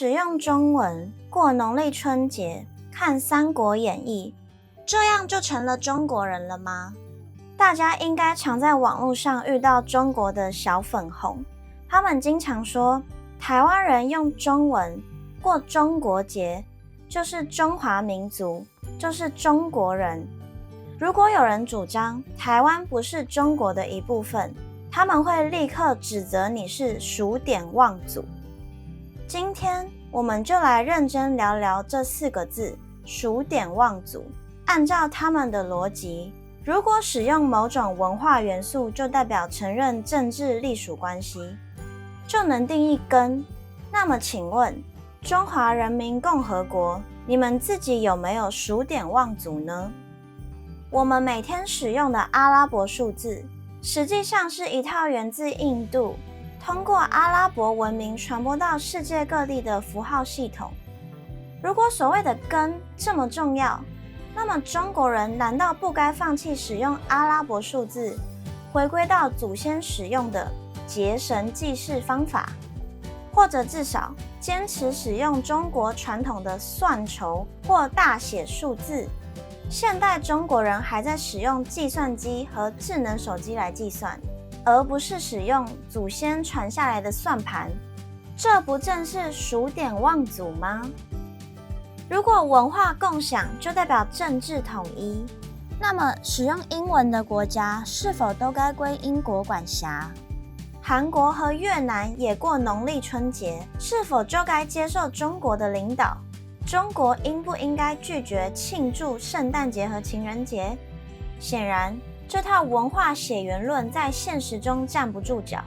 使用中文，过农历春节，看《三国演义》，这样就成了中国人了吗？大家应该常在网络上遇到中国的小粉红，他们经常说台湾人用中文过中国节，就是中华民族，就是中国人。如果有人主张台湾不是中国的一部分，他们会立刻指责你是数典忘祖。今天我们就来认真聊聊这4个字数典忘祖。按照他们的逻辑，如果使用某种文化元素就代表承认政治隶属关系，就能定义根。那么请问中华人民共和国，你们自己有没有数典忘祖呢？我们每天使用的阿拉伯数字，实际上是一套源自印度，通过阿拉伯文明传播到世界各地的符号系统。如果所谓的根这么重要，那么中国人难道不该放弃使用阿拉伯数字，回归到祖先使用的结绳记事方法，或者至少坚持使用中国传统的算筹或大写数字？现代中国人还在使用计算机和智能手机来计算，而不是使用祖先传下来的算盘，这不正是数典忘祖吗？如果文化共享就代表政治统一，那么使用英文的国家是否都该归英国管辖？韩国和越南也过农历春节，是否就该接受中国的领导？中国应不应该拒绝庆祝圣诞节和情人节？显然，这套文化血缘论在现实中站不住脚，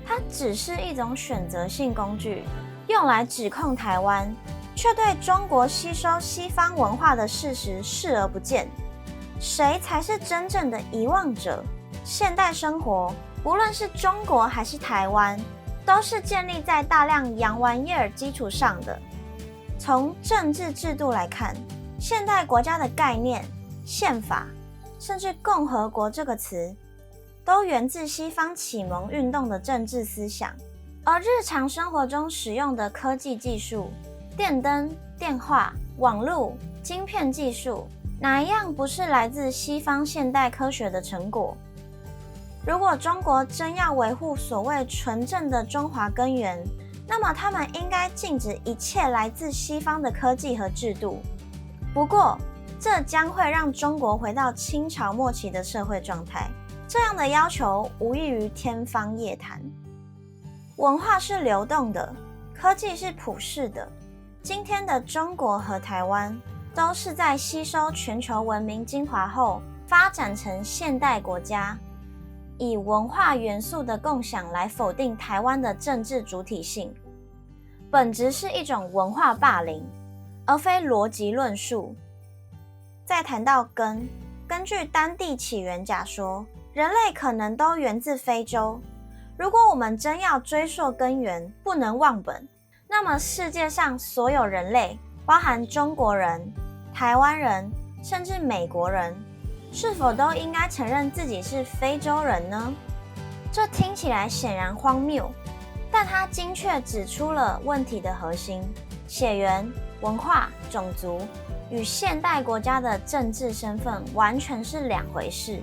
它只是一种选择性工具，用来指控台湾，却对中国吸收西方文化的事实视而不见。谁才是真正的遗忘者？现代生活，无论是中国还是台湾，都是建立在大量洋玩意儿基础上的。从政治制度来看，现代国家的概念、宪法，甚至共和国这个词，都源自西方启蒙运动的政治思想。而日常生活中使用的科技技术，电灯、电话、网络、晶片技术，哪一样不是来自西方现代科学的成果？如果中国真要维护所谓纯正的中华根源，那么他们应该禁止一切来自西方的科技和制度。不过，这将会让中国回到清朝末期的社会状态，这样的要求无异于天方夜谭。文化是流动的，科技是普世的。今天的中国和台湾都是在吸收全球文明精华后发展成现代国家，以文化元素的共享来否定台湾的政治主体性，本质是一种文化霸凌，而非逻辑论述。再谈到根，根据当地起源假说，人类可能都源自非洲。如果我们真要追溯根源，不能忘本，那么世界上所有人类，包含中国人、台湾人，甚至美国人，是否都应该承认自己是非洲人呢？这听起来显然荒谬，但它精确指出了问题的核心：血缘、文化、种族与现代国家的政治身份完全是两回事。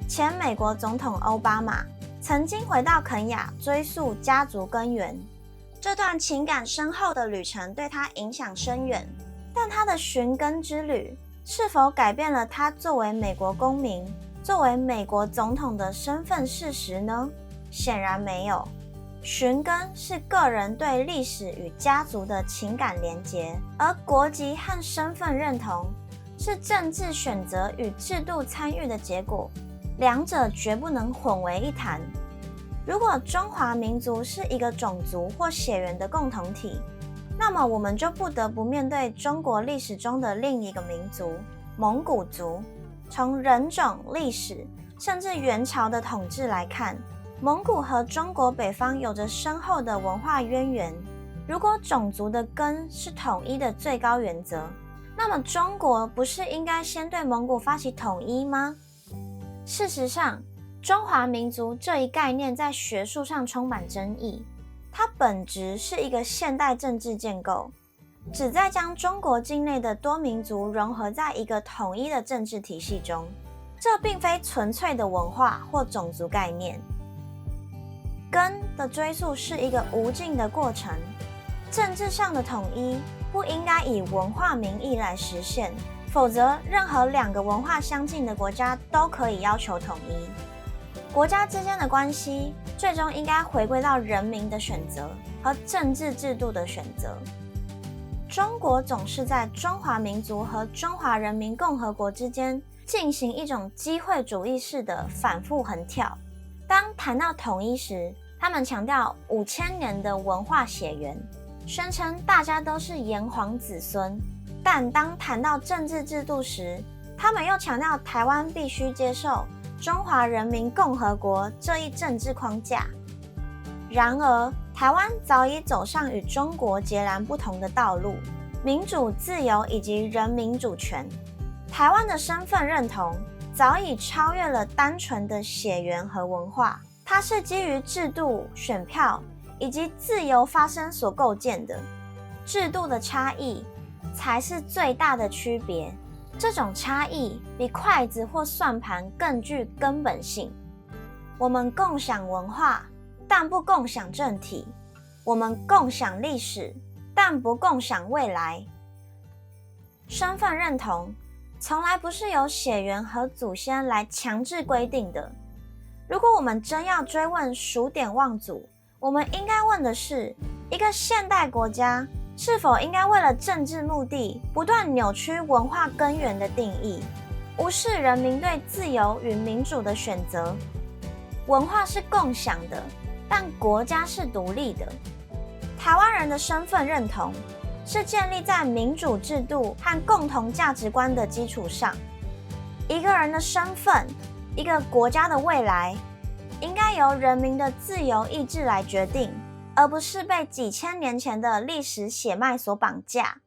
前美国总统奥巴马曾经回到肯亚追溯家族根源，这段情感深厚的旅程对他影响深远，但他的寻根之旅是否改变了他作为美国公民、作为美国总统的身份事实呢？显然没有。寻根是个人对历史与家族的情感连结，而国籍和身份认同是政治选择与制度参与的结果，两者绝不能混为一谈。如果中华民族是一个种族或血缘的共同体，那么我们就不得不面对中国历史中的另一个民族——蒙古族。从人种、历史，甚至元朝的统治来看，蒙古和中国北方有着深厚的文化渊源。如果种族的根是统一的最高原则，那么中国不是应该先对蒙古发起统一吗？事实上，中华民族这一概念在学术上充满争议。它本质是一个现代政治建构，旨在将中国境内的多民族融合在一个统一的政治体系中。这并非纯粹的文化或种族概念。根的追溯是一个无尽的过程，政治上的统一不应该以文化名义来实现，否则任何两个文化相近的国家都可以要求统一。国家之间的关系最终应该回归到人民的选择和政治制度的选择。中国总是在中华民族和中华人民共和国之间进行一种机会主义式的反复横跳。当谈到统一时，他们强调5000年的文化血缘，宣称大家都是炎黄子孙。但当谈到政治制度时，他们又强调台湾必须接受中华人民共和国这一政治框架。然而，台湾早已走上与中国截然不同的道路，民主、自由以及人民主权。台湾的身份认同早已超越了单纯的血缘和文化，它是基于制度、选票以及自由发声所构建的。制度的差异才是最大的区别，这种差异比筷子或算盘更具根本性。我们共享文化，但不共享政体；我们共享历史，但不共享未来。身份认同从来不是由血缘和祖先来强制规定的。如果我们真要追问数典忘祖，我们应该问的是，一个现代国家是否应该为了政治目的不断扭曲文化根源的定义，无视人民对自由与民主的选择。文化是共享的，但国家是独立的。台湾人的身份认同是建立在民主制度和共同价值观的基础上。一个人的身份，一个国家的未来，应该由人民的自由意志来决定，而不是被几千年前的历史血脉所绑架。